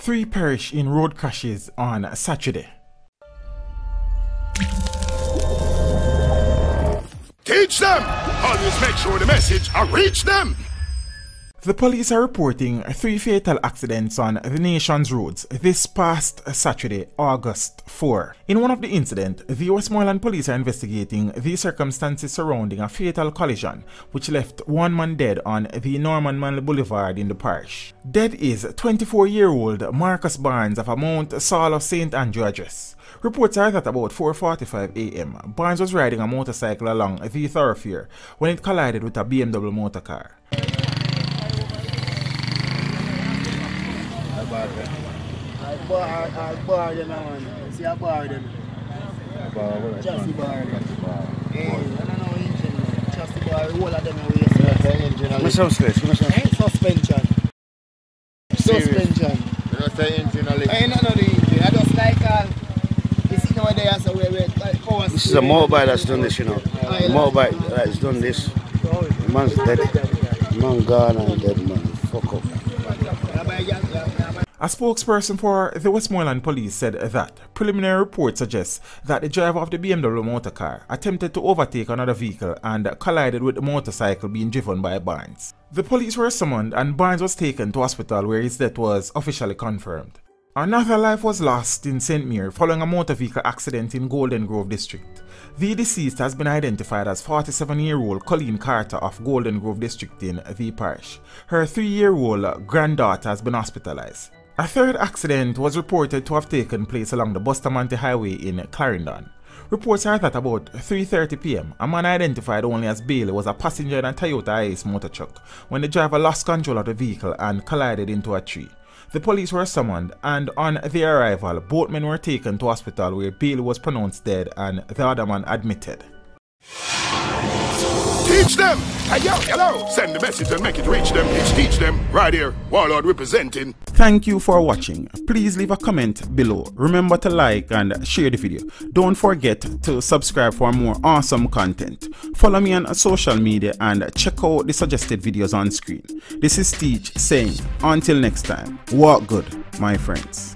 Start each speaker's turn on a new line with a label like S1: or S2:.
S1: 3 perish in road crashes on Saturday.
S2: Teach them! Always make sure the message reach them!
S1: The police are reporting 3 fatal accidents on the nation's roads this past Saturday, August 4. In one of the incidents, the Westmorland Police are investigating the circumstances surrounding a fatal collision which left 1 man dead on the Norman Manley Boulevard in the parish. Dead is 24-year-old Marcus Barnes of a Mount Salus St. Andrew address. Reports are that about 4:45 a.m. Barnes was riding a motorcycle along the thoroughfare when it collided with a BMW motorcar.
S3: This is a motorbike that's done this, you know. A motorbike that's done this. The man's dead. The man gone and dead, man. Fuck up.
S1: A spokesperson for the Westmorland Police said that preliminary reports suggest that the driver of the BMW motorcar attempted to overtake another vehicle and collided with the motorcycle being driven by Barnes. The police were summoned and Barnes was taken to hospital where his death was officially confirmed. Another life was lost in St. Mary following a motor vehicle accident in Golden Grove district. The deceased has been identified as 47-year-old Colleen Carter of Golden Grove district in the parish. Her 3-year-old granddaughter has been hospitalized. A third accident was reported to have taken place along the Bustamante Highway in Clarendon. Reports are that about 3:30 p.m, a man identified only as Bailey was a passenger in a Toyota Ace motor truck when the driver lost control of the vehicle and collided into a tree. The police were summoned and on their arrival, both men were taken to hospital where Bailey was pronounced dead and the other man admitted.
S2: Teach them! Hey, yo, hello! Send the message and make it reach them. It's teach them right here. Warlord representing.
S1: Thank you for watching. Please leave a comment below. Remember to like and share the video. Don't forget to subscribe for more awesome content. Follow me on social media and check out the suggested videos on screen. This is Teach saying, until next time, walk good, my friends.